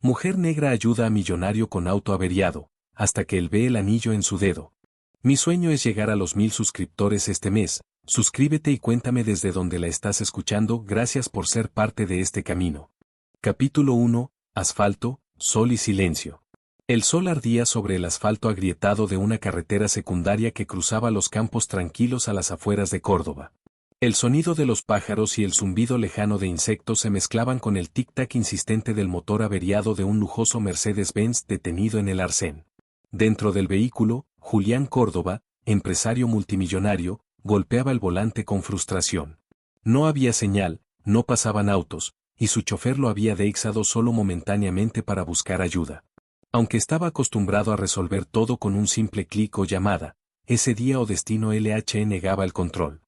Mujer negra ayuda a millonario con auto averiado, hasta que él ve el anillo en su dedo. Mi sueño es llegar a los 1000 suscriptores este mes. Suscríbete y cuéntame desde donde la estás escuchando. Gracias por ser parte de este camino. Capítulo 1. Asfalto, sol y silencio. El sol ardía sobre el asfalto agrietado de una carretera secundaria que cruzaba los campos tranquilos a las afueras de Córdoba. El sonido de los pájaros y el zumbido lejano de insectos se mezclaban con el tic-tac insistente del motor averiado de un lujoso Mercedes-Benz detenido en el arcén. Dentro del vehículo, Julián Córdoba, empresario multimillonario, golpeaba el volante con frustración. No había señal, no pasaban autos, y su chofer lo había deixado solo momentáneamente para buscar ayuda. Aunque estaba acostumbrado a resolver todo con un simple clic o llamada, ese día o destino LH negaba el control.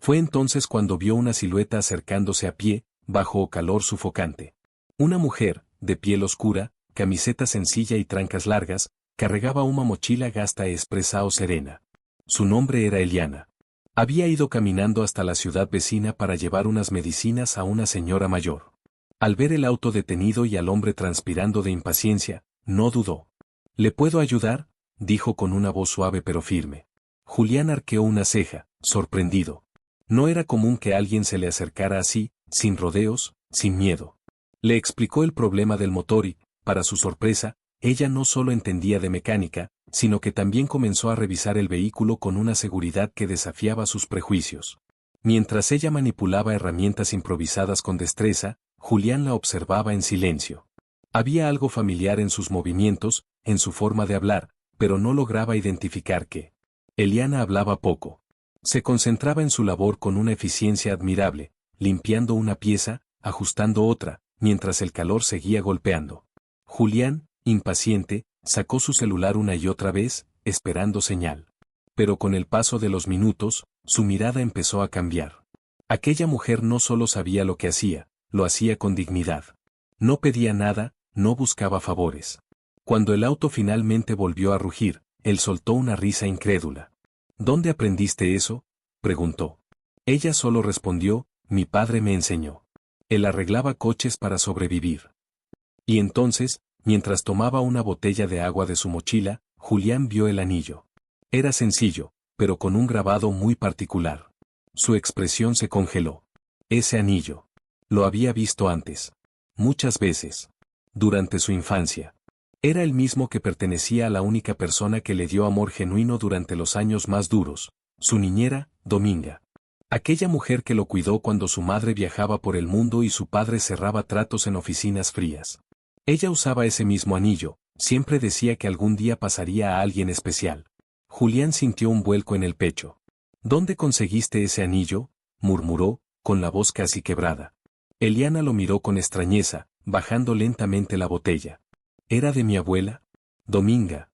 Fue entonces cuando vio una silueta acercándose a pie, bajo calor sufocante. Una mujer, de piel oscura, camiseta sencilla y trancas largas, cargaba una mochila gasta expresa o serena. Su nombre era Eliana. Había ido caminando hasta la ciudad vecina para llevar unas medicinas a una señora mayor. Al ver el auto detenido y al hombre transpirando de impaciencia, no dudó. ¿Le puedo ayudar?, dijo con una voz suave pero firme. Julián arqueó una ceja, sorprendido. No era común que alguien se le acercara así, sin rodeos, sin miedo. Le explicó el problema del motor y, para su sorpresa, ella no solo entendía de mecánica, sino que también comenzó a revisar el vehículo con una seguridad que desafiaba sus prejuicios. Mientras ella manipulaba herramientas improvisadas con destreza, Julián la observaba en silencio. Había algo familiar en sus movimientos, en su forma de hablar, pero no lograba identificar qué. Eliana hablaba poco. Se concentraba en su labor con una eficiencia admirable, limpiando una pieza, ajustando otra, mientras el calor seguía golpeando. Julián, impaciente, sacó su celular una y otra vez, esperando señal. Pero con el paso de los minutos, su mirada empezó a cambiar. Aquella mujer no solo sabía lo que hacía, lo hacía con dignidad. No pedía nada, no buscaba favores. Cuando el auto finalmente volvió a rugir, él soltó una risa incrédula. ¿Dónde aprendiste eso?, preguntó. Ella solo respondió, mi padre me enseñó. Él arreglaba coches para sobrevivir. Y entonces, mientras tomaba una botella de agua de su mochila, Julián vio el anillo. Era sencillo, pero con un grabado muy particular. Su expresión se congeló. Ese anillo. Lo había visto antes. Muchas veces. Durante su infancia. Era el mismo que pertenecía a la única persona que le dio amor genuino durante los años más duros, su niñera, Dominga. Aquella mujer que lo cuidó cuando su madre viajaba por el mundo y su padre cerraba tratos en oficinas frías. Ella usaba ese mismo anillo, siempre decía que algún día pasaría a alguien especial. Julián sintió un vuelco en el pecho. ¿Dónde conseguiste ese anillo?, murmuró, con la voz casi quebrada. Eliana lo miró con extrañeza, bajando lentamente la botella. ¿Era de mi abuela? Dominga.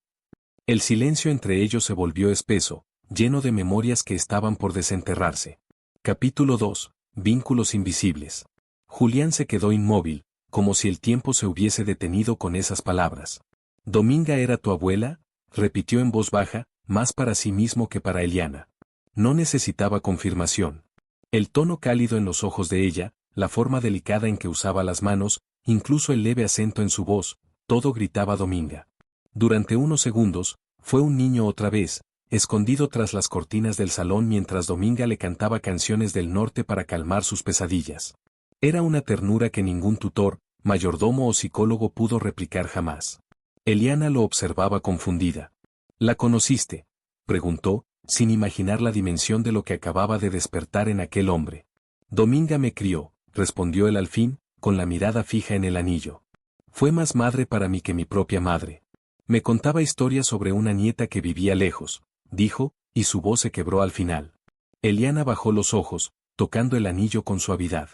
El silencio entre ellos se volvió espeso, lleno de memorias que estaban por desenterrarse. Capítulo 2. Vínculos invisibles. Julián se quedó inmóvil, como si el tiempo se hubiese detenido con esas palabras. ¿Dominga era tu abuela?, repitió en voz baja, más para sí mismo que para Eliana. No necesitaba confirmación. El tono cálido en los ojos de ella, la forma delicada en que usaba las manos, incluso el leve acento en su voz, todo gritaba Dominga. Durante unos segundos, fue un niño otra vez, escondido tras las cortinas del salón mientras Dominga le cantaba canciones del norte para calmar sus pesadillas. Era una ternura que ningún tutor, mayordomo o psicólogo pudo replicar jamás. Eliana lo observaba confundida. ¿La conociste?, preguntó, sin imaginar la dimensión de lo que acababa de despertar en aquel hombre. Dominga me crió, respondió él al fin, con la mirada fija en el anillo. Fue más madre para mí que mi propia madre. Me contaba historias sobre una nieta que vivía lejos, dijo, y su voz se quebró al final. Eliana bajó los ojos, tocando el anillo con suavidad.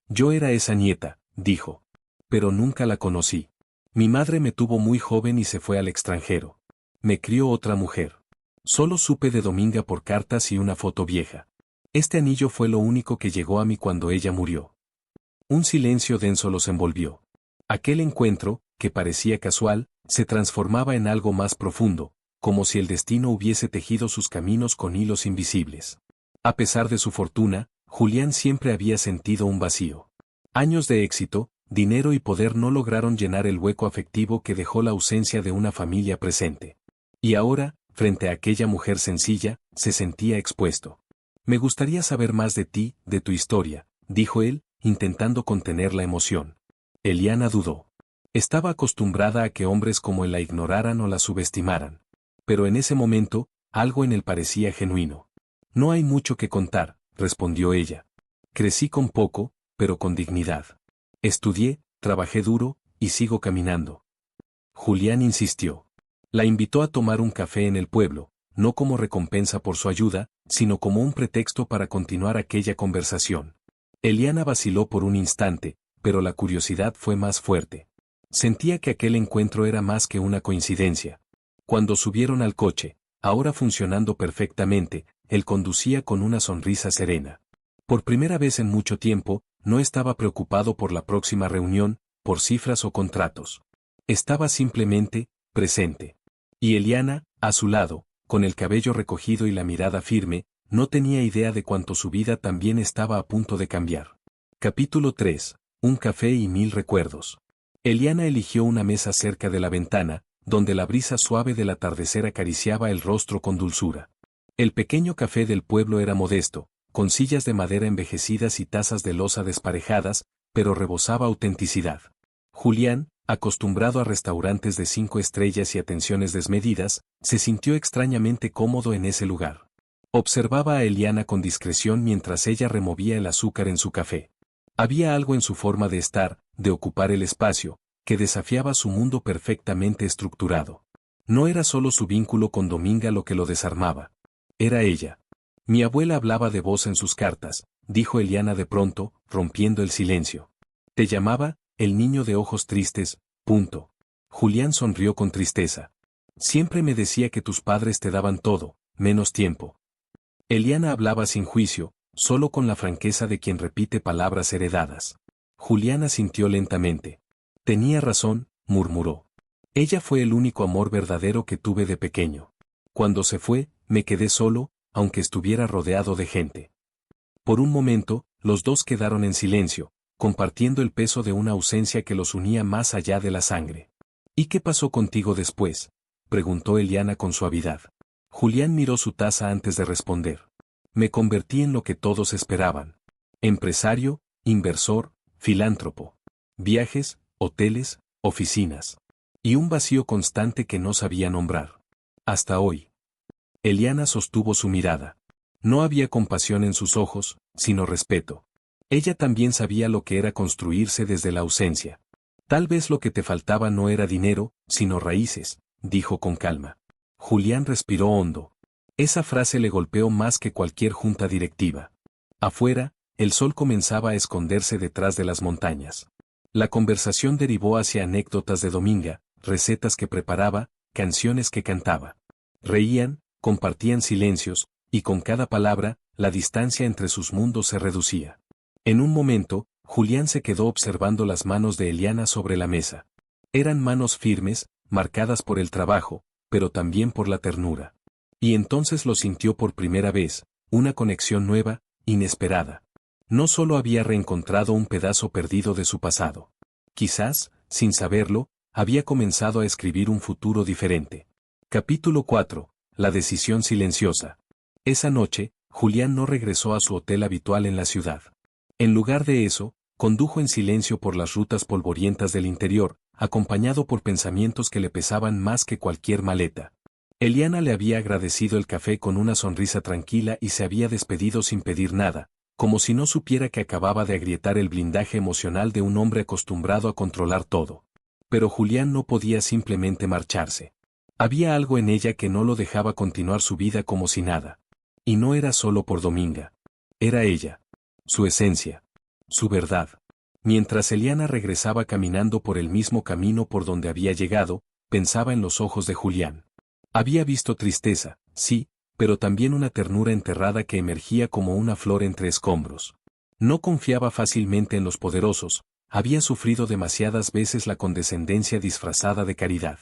Yo era esa nieta, dijo. Pero nunca la conocí. Mi madre me tuvo muy joven y se fue al extranjero. Me crió otra mujer. Solo supe de Dominga por cartas y una foto vieja. Este anillo fue lo único que llegó a mí cuando ella murió. Un silencio denso los envolvió. Aquel encuentro, que parecía casual, se transformaba en algo más profundo, como si el destino hubiese tejido sus caminos con hilos invisibles. A pesar de su fortuna, Julián siempre había sentido un vacío. Años de éxito, dinero y poder no lograron llenar el hueco afectivo que dejó la ausencia de una familia presente. Y ahora, frente a aquella mujer sencilla, se sentía expuesto. Me gustaría saber más de ti, de tu historia, dijo él, intentando contener la emoción. Eliana dudó. Estaba acostumbrada a que hombres como él la ignoraran o la subestimaran. Pero en ese momento, algo en él parecía genuino. No hay mucho que contar, respondió ella. Crecí con poco, pero con dignidad. Estudié, trabajé duro, y sigo caminando. Julián insistió. La invitó a tomar un café en el pueblo, no como recompensa por su ayuda, sino como un pretexto para continuar aquella conversación. Eliana vaciló por un instante, pero la curiosidad fue más fuerte. Sentía que aquel encuentro era más que una coincidencia. Cuando subieron al coche, ahora funcionando perfectamente, él conducía con una sonrisa serena. Por primera vez en mucho tiempo, no estaba preocupado por la próxima reunión, por cifras o contratos. Estaba simplemente, presente. Y Eliana, a su lado, con el cabello recogido y la mirada firme, no tenía idea de cuánto su vida también estaba a punto de cambiar. Capítulo 3. Un café y 1000 recuerdos. Eliana eligió una mesa cerca de la ventana, donde la brisa suave del atardecer acariciaba el rostro con dulzura. El pequeño café del pueblo era modesto, con sillas de madera envejecidas y tazas de loza desparejadas, pero rebosaba autenticidad. Julián, acostumbrado a restaurantes de 5 estrellas y atenciones desmedidas, se sintió extrañamente cómodo en ese lugar. Observaba a Eliana con discreción mientras ella removía el azúcar en su café. Había algo en su forma de estar, de ocupar el espacio, que desafiaba su mundo perfectamente estructurado. No era solo su vínculo con Dominga lo que lo desarmaba. Era ella. Mi abuela hablaba de vos en sus cartas, dijo Eliana de pronto, rompiendo el silencio. Te llamaba, el niño de ojos tristes, punto. Julián sonrió con tristeza. Siempre me decía que tus padres te daban todo, menos tiempo. Eliana hablaba sin juicio, solo con la franqueza de quien repite palabras heredadas. Julián asintió lentamente. Tenía razón, murmuró. Ella fue el único amor verdadero que tuve de pequeño. Cuando se fue, me quedé solo, aunque estuviera rodeado de gente. Por un momento, los dos quedaron en silencio, compartiendo el peso de una ausencia que los unía más allá de la sangre. ¿Y qué pasó contigo después?, preguntó Eliana con suavidad. Julián miró su taza antes de responder. Me convertí en lo que todos esperaban. Empresario, inversor, filántropo. Viajes, hoteles, oficinas. Y un vacío constante que no sabía nombrar. Hasta hoy. Eliana sostuvo su mirada. No había compasión en sus ojos, sino respeto. Ella también sabía lo que era construirse desde la ausencia. Tal vez lo que te faltaba no era dinero, sino raíces, dijo con calma. Julián respiró hondo. Esa frase le golpeó más que cualquier junta directiva. Afuera, el sol comenzaba a esconderse detrás de las montañas. La conversación derivó hacia anécdotas de Dominga, recetas que preparaba, canciones que cantaba. Reían, compartían silencios, y con cada palabra, la distancia entre sus mundos se reducía. En un momento, Julián se quedó observando las manos de Eliana sobre la mesa. Eran manos firmes, marcadas por el trabajo, pero también por la ternura. Y entonces lo sintió por primera vez, una conexión nueva, inesperada. No solo había reencontrado un pedazo perdido de su pasado. Quizás, sin saberlo, había comenzado a escribir un futuro diferente. Capítulo 4. La decisión silenciosa. Esa noche, Julián no regresó a su hotel habitual en la ciudad. En lugar de eso, condujo en silencio por las rutas polvorientas del interior, acompañado por pensamientos que le pesaban más que cualquier maleta. Eliana le había agradecido el café con una sonrisa tranquila y se había despedido sin pedir nada, como si no supiera que acababa de agrietar el blindaje emocional de un hombre acostumbrado a controlar todo. Pero Julián no podía simplemente marcharse. Había algo en ella que no lo dejaba continuar su vida como si nada. Y no era solo por Dominga. Era ella. Su esencia. Su verdad. Mientras Eliana regresaba caminando por el mismo camino por donde había llegado, pensaba en los ojos de Julián. Había visto tristeza, sí, pero también una ternura enterrada que emergía como una flor entre escombros. No confiaba fácilmente en los poderosos, había sufrido demasiadas veces la condescendencia disfrazada de caridad.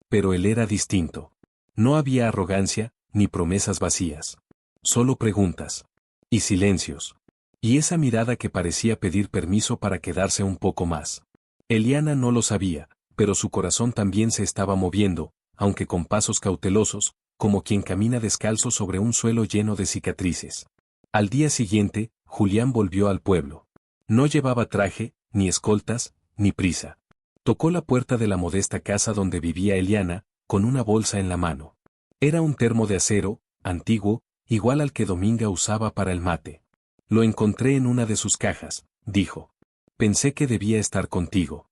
Pero él era distinto. No había arrogancia, ni promesas vacías. Solo preguntas. Y silencios. Y esa mirada que parecía pedir permiso para quedarse un poco más. Eliana no lo sabía, pero su corazón también se estaba moviendo, aunque con pasos cautelosos, como quien camina descalzo sobre un suelo lleno de cicatrices. Al día siguiente, Julián volvió al pueblo. No llevaba traje, ni escoltas, ni prisa. Tocó la puerta de la modesta casa donde vivía Eliana, con una bolsa en la mano. Era un termo de acero, antiguo, igual al que Dominga usaba para el mate. Lo encontré en una de sus cajas, dijo. Pensé que debía estar contigo.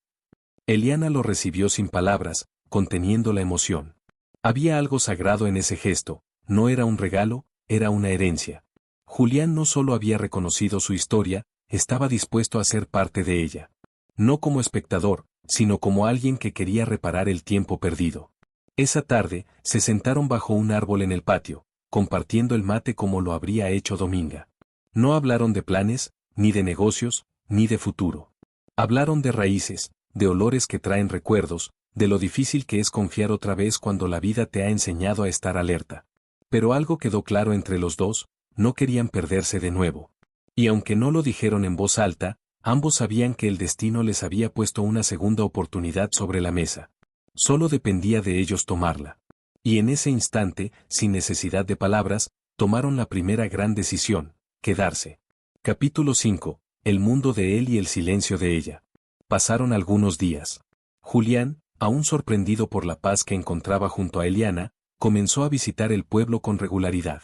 Eliana lo recibió sin palabras, conteniendo la emoción. Había algo sagrado en ese gesto, no era un regalo, era una herencia. Julián no solo había reconocido su historia, estaba dispuesto a ser parte de ella. No como espectador, sino como alguien que quería reparar el tiempo perdido. Esa tarde, se sentaron bajo un árbol en el patio, compartiendo el mate como lo habría hecho Dominga. No hablaron de planes, ni de negocios, ni de futuro. Hablaron de raíces, de olores que traen recuerdos, de lo difícil que es confiar otra vez cuando la vida te ha enseñado a estar alerta. Pero algo quedó claro entre los dos, no querían perderse de nuevo. Y aunque no lo dijeron en voz alta, ambos sabían que el destino les había puesto una segunda oportunidad sobre la mesa. Solo dependía de ellos tomarla. Y en ese instante, sin necesidad de palabras, tomaron la primera gran decisión, quedarse. Capítulo 5. El mundo de él y el silencio de ella. Pasaron algunos días. Julián, aún sorprendido por la paz que encontraba junto a Eliana, comenzó a visitar el pueblo con regularidad.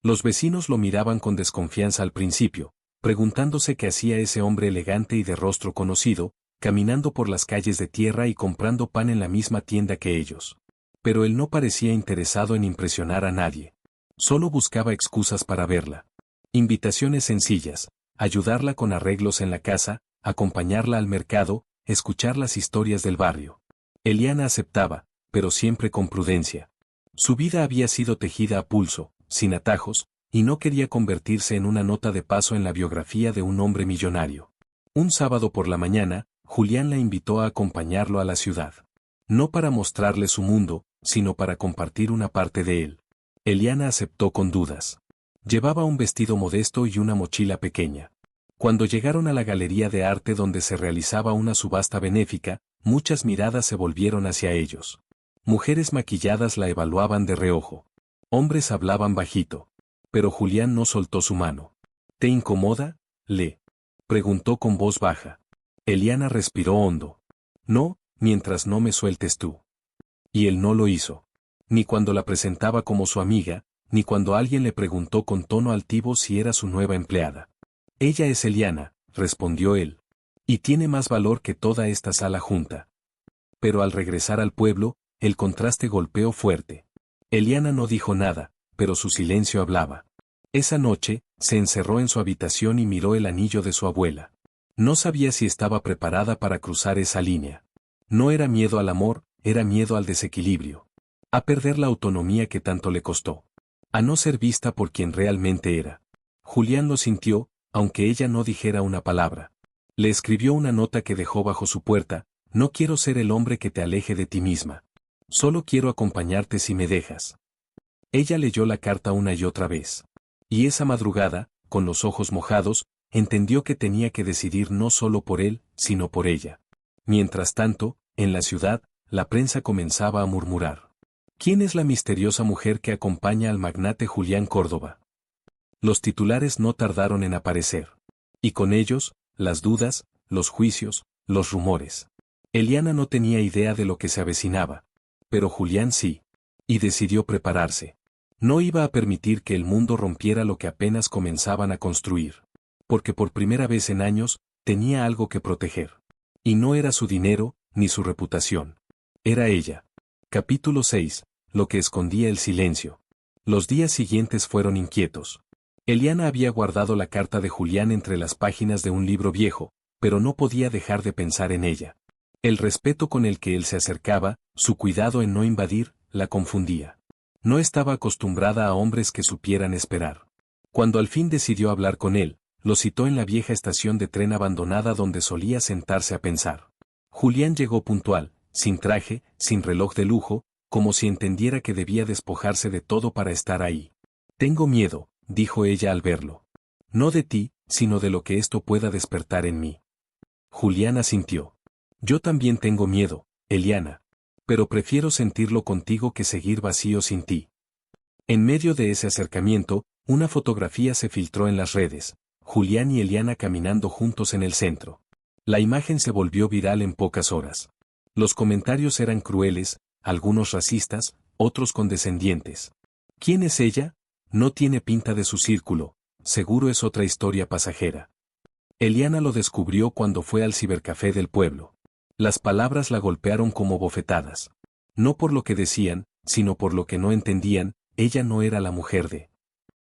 Los vecinos lo miraban con desconfianza al principio, preguntándose qué hacía ese hombre elegante y de rostro conocido, caminando por las calles de tierra y comprando pan en la misma tienda que ellos. Pero él no parecía interesado en impresionar a nadie. Solo buscaba excusas para verla. Invitaciones sencillas, ayudarla con arreglos en la casa, acompañarla al mercado, escuchar las historias del barrio. Eliana aceptaba, pero siempre con prudencia. Su vida había sido tejida a pulso, sin atajos, y no quería convertirse en una nota de paso en la biografía de un hombre millonario. Un sábado por la mañana, Julián la invitó a acompañarlo a la ciudad. No para mostrarle su mundo, sino para compartir una parte de él. Eliana aceptó con dudas. Llevaba un vestido modesto y una mochila pequeña. Cuando llegaron a la galería de arte donde se realizaba una subasta benéfica, muchas miradas se volvieron hacia ellos. Mujeres maquilladas la evaluaban de reojo. Hombres hablaban bajito. Pero Julián no soltó su mano. ¿Te incomoda? Le preguntó con voz baja. Eliana respiró hondo. No, mientras no me sueltes tú. Y él no lo hizo. Ni cuando la presentaba como su amiga, ni cuando alguien le preguntó con tono altivo si era su nueva empleada. Ella es Eliana, respondió él. Y tiene más valor que toda esta sala junta. Pero al regresar al pueblo, el contraste golpeó fuerte. Eliana no dijo nada, pero su silencio hablaba. Esa noche, se encerró en su habitación y miró el anillo de su abuela. No sabía si estaba preparada para cruzar esa línea. No era miedo al amor, era miedo al desequilibrio. A perder la autonomía que tanto le costó. A no ser vista por quien realmente era. Julián lo sintió, aunque ella no dijera una palabra. Le escribió una nota que dejó bajo su puerta: no quiero ser el hombre que te aleje de ti misma. Solo quiero acompañarte si me dejas. Ella leyó la carta una y otra vez. Y esa madrugada, con los ojos mojados, entendió que tenía que decidir no solo por él, sino por ella. Mientras tanto, en la ciudad, la prensa comenzaba a murmurar. ¿Quién es la misteriosa mujer que acompaña al magnate Julián Córdoba? Los titulares no tardaron en aparecer. Y con ellos, las dudas, los juicios, los rumores. Eliana no tenía idea de lo que se avecinaba. Pero Julián sí. Y decidió prepararse. No iba a permitir que el mundo rompiera lo que apenas comenzaban a construir. Porque por primera vez en años, tenía algo que proteger. Y no era su dinero, ni su reputación. Era ella. Capítulo 6. Lo que escondía el silencio. Los días siguientes fueron inquietos. Eliana había guardado la carta de Julián entre las páginas de un libro viejo, pero no podía dejar de pensar en ella. El respeto con el que él se acercaba, su cuidado en no invadir, la confundía. No estaba acostumbrada a hombres que supieran esperar. Cuando al fin decidió hablar con él, lo citó en la vieja estación de tren abandonada donde solía sentarse a pensar. Julián llegó puntual, sin traje, sin reloj de lujo, como si entendiera que debía despojarse de todo para estar ahí. Tengo miedo, dijo ella al verlo. No de ti, sino de lo que esto pueda despertar en mí. Julián asintió. Yo también tengo miedo, Eliana. Pero prefiero sentirlo contigo que seguir vacío sin ti. En medio de ese acercamiento, una fotografía se filtró en las redes, Julián y Eliana caminando juntos en el centro. La imagen se volvió viral en pocas horas. Los comentarios eran crueles, algunos racistas, otros condescendientes. ¿Quién es ella? No tiene pinta de su círculo, seguro es otra historia pasajera. Eliana lo descubrió cuando fue al cibercafé del pueblo. Las palabras la golpearon como bofetadas. No por lo que decían, sino por lo que no entendían, ella no era la mujer de.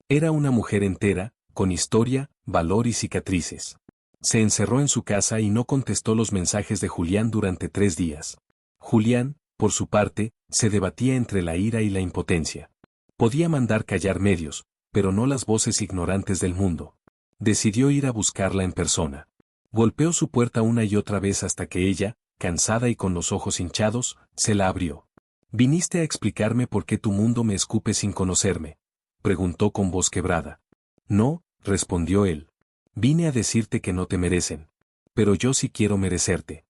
Era una mujer entera, con historia, valor y cicatrices. Se encerró en su casa y no contestó los mensajes de Julián durante 3 días. Julián, por su parte, se debatía entre la ira y la impotencia. Podía mandar callar medios, pero no las voces ignorantes del mundo. Decidió ir a buscarla en persona. Golpeó su puerta una y otra vez hasta que ella, cansada y con los ojos hinchados, se la abrió. «¿Viniste a explicarme por qué tu mundo me escupe sin conocerme?», preguntó con voz quebrada. «No», respondió él. «Vine a decirte que no te merecen. Pero yo sí quiero merecerte».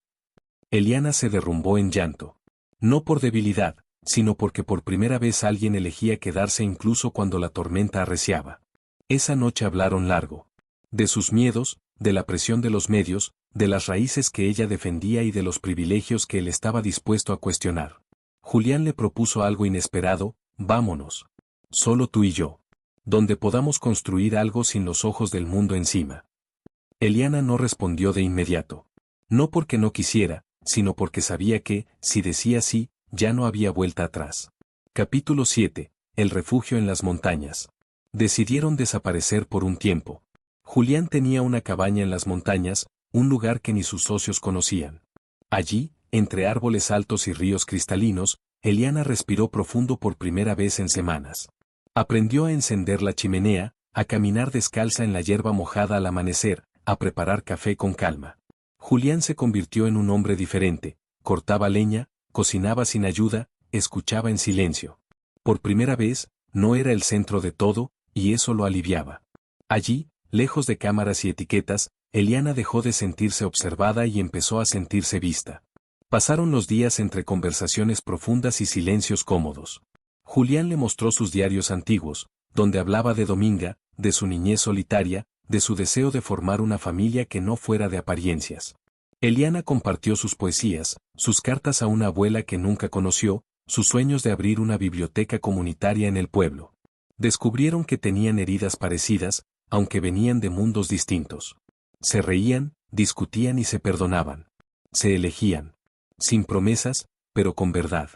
Eliana se derrumbó en llanto. No por debilidad, sino porque por primera vez alguien elegía quedarse incluso cuando la tormenta arreciaba. Esa noche hablaron largo. De sus miedos, de la presión de los medios, de las raíces que ella defendía y de los privilegios que él estaba dispuesto a cuestionar. Julián le propuso algo inesperado: «Vámonos. Solo tú y yo. Donde podamos construir algo sin los ojos del mundo encima». Eliana no respondió de inmediato. No porque no quisiera, sino porque sabía que, si decía sí, ya no había vuelta atrás. Capítulo 7. El refugio en las montañas. Decidieron desaparecer por un tiempo. Julián tenía una cabaña en las montañas, un lugar que ni sus socios conocían. Allí, entre árboles altos y ríos cristalinos, Eliana respiró profundo por primera vez en semanas. Aprendió a encender la chimenea, a caminar descalza en la hierba mojada al amanecer, a preparar café con calma. Julián se convirtió en un hombre diferente, cortaba leña, cocinaba sin ayuda, escuchaba en silencio. Por primera vez, no era el centro de todo, y eso lo aliviaba. Allí, lejos de cámaras y etiquetas, Eliana dejó de sentirse observada y empezó a sentirse vista. Pasaron los días entre conversaciones profundas y silencios cómodos. Julián le mostró sus diarios antiguos, donde hablaba de Dominga, de su niñez solitaria, de su deseo de formar una familia que no fuera de apariencias. Eliana compartió sus poesías, sus cartas a una abuela que nunca conoció, sus sueños de abrir una biblioteca comunitaria en el pueblo. Descubrieron que tenían heridas parecidas, aunque venían de mundos distintos. Se reían, discutían y se perdonaban. Se elegían. Sin promesas, pero con verdad.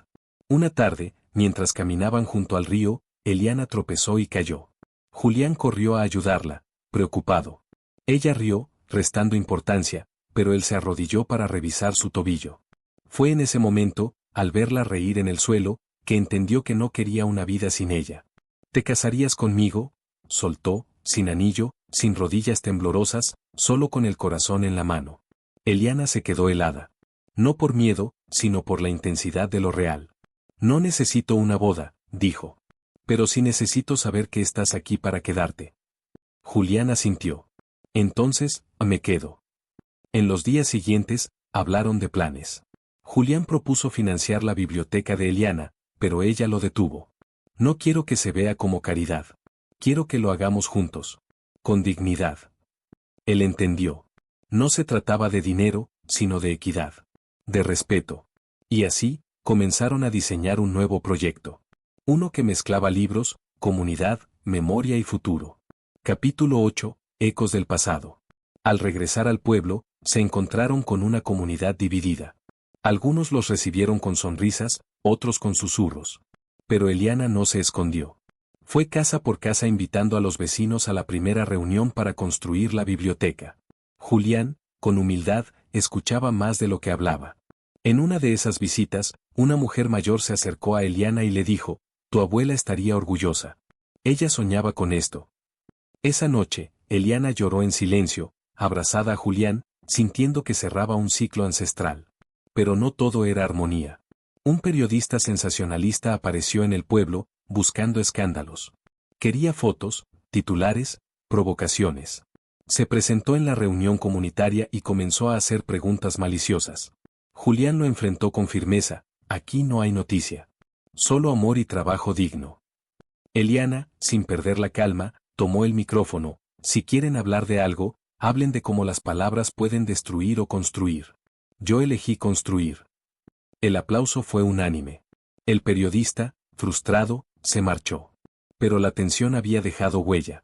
Una tarde, mientras caminaban junto al río, Eliana tropezó y cayó. Julián corrió a ayudarla, preocupado. Ella rió, restando importancia, pero él se arrodilló para revisar su tobillo. Fue en ese momento, al verla reír en el suelo, que entendió que no quería una vida sin ella. «¿Te casarías conmigo?», soltó, sin anillo, sin rodillas temblorosas, solo con el corazón en la mano. Eliana se quedó helada. No por miedo, sino por la intensidad de lo real. «No necesito una boda», dijo. «Pero sí necesito saber que estás aquí para quedarte». Julián asintió. «Entonces, me quedo». En los días siguientes, hablaron de planes. Julián propuso financiar la biblioteca de Eliana, pero ella lo detuvo. «No quiero que se vea como caridad. Quiero que lo hagamos juntos. Con dignidad». Él entendió. No se trataba de dinero, sino de equidad. De respeto. Y así, comenzaron a diseñar un nuevo proyecto. Uno que mezclaba libros, comunidad, memoria y futuro. Capítulo 8. Ecos del pasado. Al regresar al pueblo, se encontraron con una comunidad dividida. Algunos los recibieron con sonrisas, otros con susurros. Pero Eliana no se escondió. Fue casa por casa invitando a los vecinos a la primera reunión para construir la biblioteca. Julián, con humildad, escuchaba más de lo que hablaba. En una de esas visitas, una mujer mayor se acercó a Eliana y le dijo: «Tu abuela estaría orgullosa. Ella soñaba con esto». Esa noche, Eliana lloró en silencio, abrazada a Julián, sintiendo que cerraba un ciclo ancestral. Pero no todo era armonía. Un periodista sensacionalista apareció en el pueblo, buscando escándalos. Quería fotos, titulares, provocaciones. Se presentó en la reunión comunitaria y comenzó a hacer preguntas maliciosas. Julián lo enfrentó con firmeza: aquí no hay noticia. Solo amor y trabajo digno. Eliana, sin perder la calma, tomó el micrófono: si quieren hablar de algo, hablen de cómo las palabras pueden destruir o construir. Yo elegí construir. El aplauso fue unánime. El periodista, frustrado, se marchó. Pero la tensión había dejado huella.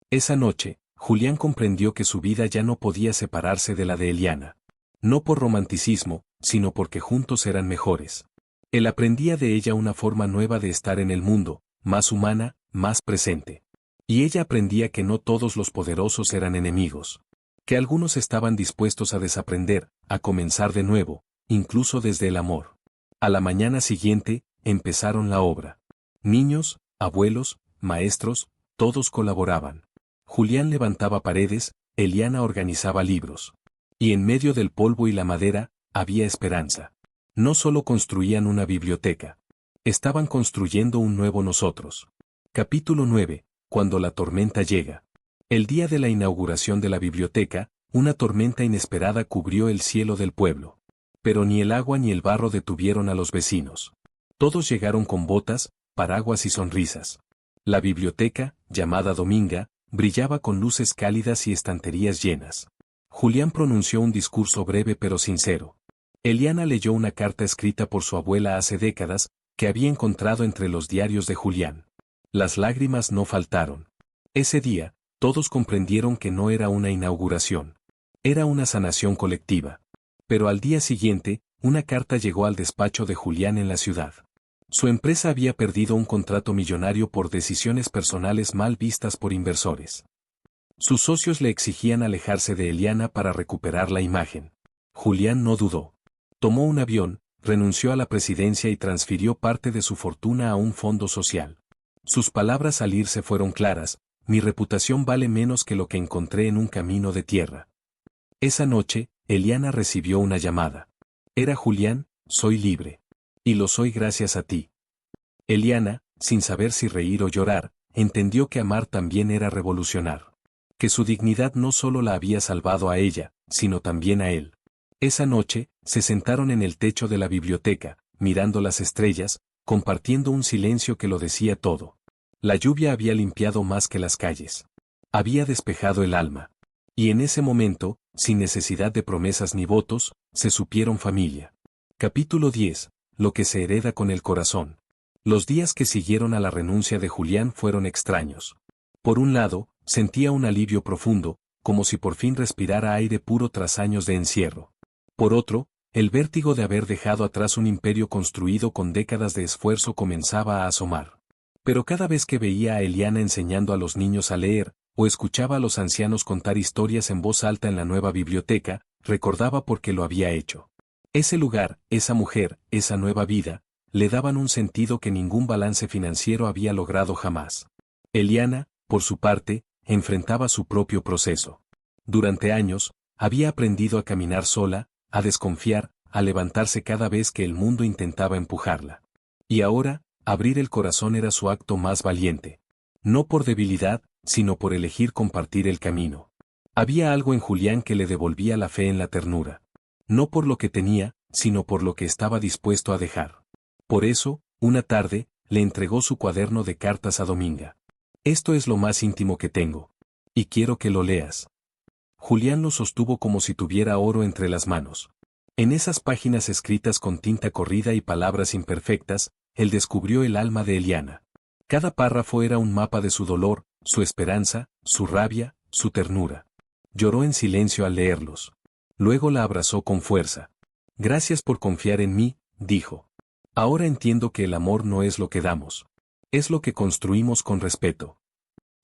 Esa noche, Julián comprendió que su vida ya no podía separarse de la de Eliana. No por romanticismo, sino porque juntos eran mejores. Él aprendía de ella una forma nueva de estar en el mundo, más humana, más presente. Y ella aprendía que no todos los poderosos eran enemigos. Que algunos estaban dispuestos a desaprender, a comenzar de nuevo, incluso desde el amor. A la mañana siguiente, empezaron la obra. Niños, abuelos, maestros, todos colaboraban. Julián levantaba paredes, Eliana organizaba libros. Y en medio del polvo y la madera, había esperanza. No solo construían una biblioteca. Estaban construyendo un nuevo nosotros. Capítulo 9. Cuando la tormenta llega. El día de la inauguración de la biblioteca, una tormenta inesperada cubrió el cielo del pueblo. Pero ni el agua ni el barro detuvieron a los vecinos. Todos llegaron con botas, paraguas y sonrisas. La biblioteca, llamada Dominga, brillaba con luces cálidas y estanterías llenas. Julián pronunció un discurso breve pero sincero. Eliana leyó una carta escrita por su abuela hace décadas, que había encontrado entre los diarios de Julián. Las lágrimas no faltaron. Ese día, todos comprendieron que no era una inauguración. Era una sanación colectiva. Pero al día siguiente, una carta llegó al despacho de Julián en la ciudad. Su empresa había perdido un contrato millonario por decisiones personales mal vistas por inversores. Sus socios le exigían alejarse de Eliana para recuperar la imagen. Julián no dudó. Tomó un avión, renunció a la presidencia y transfirió parte de su fortuna a un fondo social. Sus palabras al irse fueron claras: mi reputación vale menos que lo que encontré en un camino de tierra. Esa noche, Eliana recibió una llamada. Era Julián: soy libre. Y lo soy gracias a ti. Eliana, sin saber si reír o llorar, entendió que amar también era revolucionar. Que su dignidad no solo la había salvado a ella, sino también a él. Esa noche, se sentaron en el techo de la biblioteca, mirando las estrellas, compartiendo un silencio que lo decía todo. La lluvia había limpiado más que las calles. Había despejado el alma. Y en ese momento, sin necesidad de promesas ni votos, se supieron familia. Capítulo 10. Lo que se hereda con el corazón. Los días que siguieron a la renuncia de Julián fueron extraños. Por un lado, sentía un alivio profundo, como si por fin respirara aire puro tras años de encierro. Por otro, el vértigo de haber dejado atrás un imperio construido con décadas de esfuerzo comenzaba a asomar. Pero cada vez que veía a Eliana enseñando a los niños a leer, o escuchaba a los ancianos contar historias en voz alta en la nueva biblioteca, recordaba por qué lo había hecho. Ese lugar, esa mujer, esa nueva vida, le daban un sentido que ningún balance financiero había logrado jamás. Eliana, por su parte, enfrentaba su propio proceso. Durante años, había aprendido a caminar sola, a desconfiar, a levantarse cada vez que el mundo intentaba empujarla. Y ahora, abrir el corazón era su acto más valiente. No por debilidad, sino por elegir compartir el camino. Había algo en Julián que le devolvía la fe en la ternura. No por lo que tenía, sino por lo que estaba dispuesto a dejar. Por eso, una tarde, le entregó su cuaderno de cartas a Dominga. Esto es lo más íntimo que tengo. Y quiero que lo leas. Julián lo sostuvo como si tuviera oro entre las manos. En esas páginas escritas con tinta corrida y palabras imperfectas, él descubrió el alma de Eliana. Cada párrafo era un mapa de su dolor, su esperanza, su rabia, su ternura. Lloró en silencio al leerlos. Luego la abrazó con fuerza. Gracias por confiar en mí, dijo. Ahora entiendo que el amor no es lo que damos. Es lo que construimos con respeto.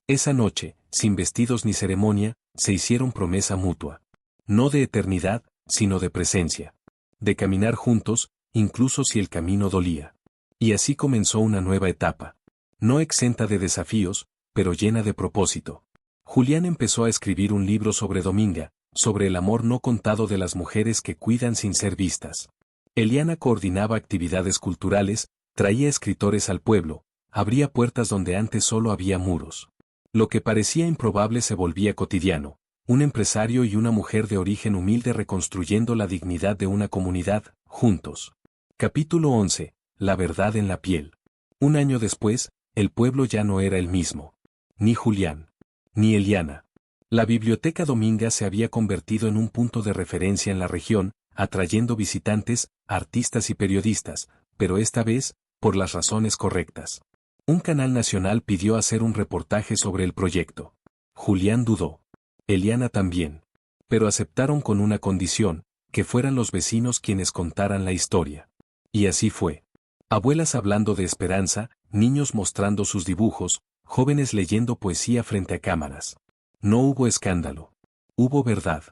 Esa noche, sin vestidos ni ceremonia, se hicieron promesa mutua. No de eternidad, sino de presencia. De caminar juntos, incluso si el camino dolía. Y así comenzó una nueva etapa. No exenta de desafíos, pero llena de propósito. Julián empezó a escribir un libro sobre Dominga, sobre el amor no contado de las mujeres que cuidan sin ser vistas. Eliana coordinaba actividades culturales, traía escritores al pueblo, abría puertas donde antes solo había muros. Lo que parecía improbable se volvía cotidiano. un empresario y una mujer de origen humilde reconstruyendo la dignidad de una comunidad, juntos. Capítulo 11. La verdad en la piel. Un año después, el pueblo ya no era el mismo. Ni Julián, ni Eliana. La Biblioteca Dominga se había convertido en un punto de referencia en la región, atrayendo visitantes, artistas y periodistas, pero esta vez, por las razones correctas. Un canal nacional pidió hacer un reportaje sobre el proyecto. Julián dudó. Eliana también. Pero aceptaron con una condición, que fueran los vecinos quienes contaran la historia. Y así fue. Abuelas hablando de esperanza, niños mostrando sus dibujos, jóvenes leyendo poesía frente a cámaras. No hubo escándalo. Hubo verdad.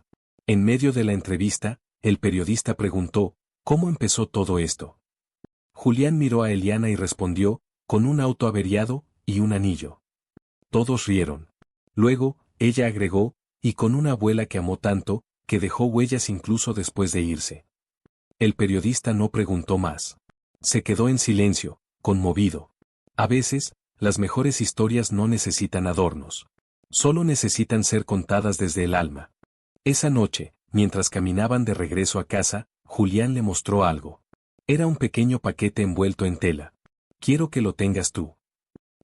En medio de la entrevista, el periodista preguntó, ¿cómo empezó todo esto? Julián miró a Eliana y respondió, con un auto averiado y un anillo. Todos rieron. Luego, ella agregó, y con una abuela que amó tanto, que dejó huellas incluso después de irse. El periodista no preguntó más. Se quedó en silencio, conmovido. A veces, las mejores historias no necesitan adornos. Solo necesitan ser contadas desde el alma. Esa noche, mientras caminaban de regreso a casa, Julián le mostró algo. Era un pequeño paquete envuelto en tela. Quiero que lo tengas tú.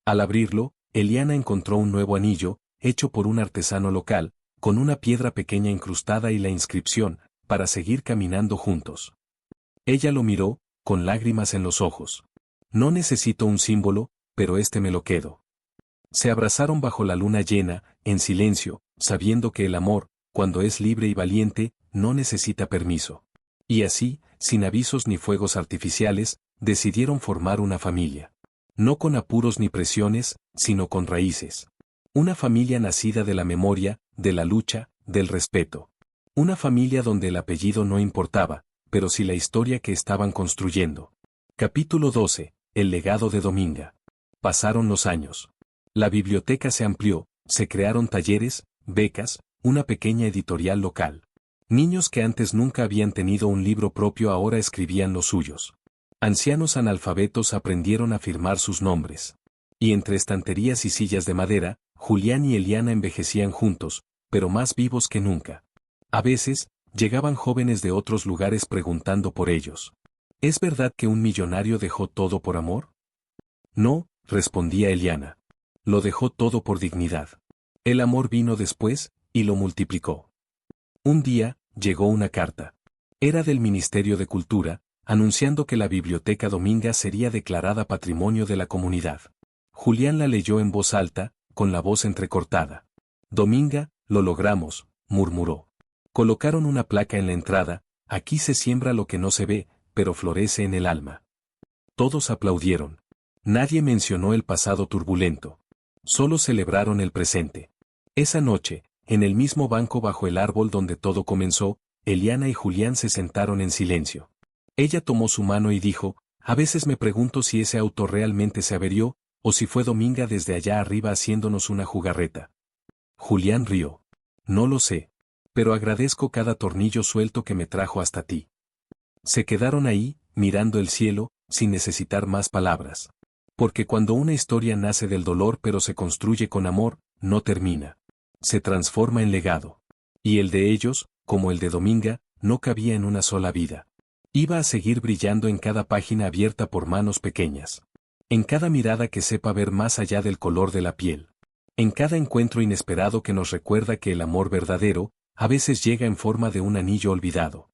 Al abrirlo, Eliana encontró un nuevo anillo, hecho por un artesano local, con una piedra pequeña incrustada y la inscripción, para seguir caminando juntos. Ella lo miró, con lágrimas en los ojos. No necesito un símbolo, pero este me lo quedo. Se abrazaron bajo la luna llena, en silencio, sabiendo que el amor, cuando es libre y valiente, no necesita permiso. Y así, sin avisos ni fuegos artificiales, decidieron formar una familia. No con apuros ni presiones, sino con raíces. Una familia nacida de la memoria, de la lucha, del respeto. Una familia donde el apellido no importaba, pero sí la historia que estaban construyendo. Capítulo 12. El legado de Dominga. Pasaron los años. La biblioteca se amplió, se crearon talleres, becas, una pequeña editorial local. Niños que antes nunca habían tenido un libro propio ahora escribían los suyos. Ancianos analfabetos aprendieron a firmar sus nombres. Y entre estanterías y sillas de madera, Julián y Eliana envejecían juntos, pero más vivos que nunca. A veces, llegaban jóvenes de otros lugares preguntando por ellos. ¿Es verdad que un millonario dejó todo por amor? No, respondía Eliana. Lo dejó todo por dignidad. El amor vino después, y lo multiplicó. Un día, llegó una carta. Era del Ministerio de Cultura, anunciando que la Biblioteca Dominga sería declarada Patrimonio de la Comunidad. Julián la leyó en voz alta, con la voz entrecortada. Dominga, lo logramos, murmuró. Colocaron una placa en la entrada, aquí se siembra lo que no se ve, pero florece en el alma. Todos aplaudieron. Nadie mencionó el pasado turbulento. Solo celebraron el presente. Esa noche, en el mismo banco bajo el árbol donde todo comenzó, Eliana y Julián se sentaron en silencio. Ella tomó su mano y dijo, a veces me pregunto si ese auto realmente se averió, o si fue Dominga desde allá arriba haciéndonos una jugarreta. Julián rió. No lo sé. Pero agradezco cada tornillo suelto que me trajo hasta ti. Se quedaron ahí, mirando el cielo, sin necesitar más palabras. Porque cuando una historia nace del dolor pero se construye con amor, no termina. Se transforma en legado. Y el de ellos, como el de Dominga, no cabía en una sola vida. Iba a seguir brillando en cada página abierta por manos pequeñas. En cada mirada que sepa ver más allá del color de la piel. En cada encuentro inesperado que nos recuerda que el amor verdadero, a veces llega en forma de un anillo olvidado.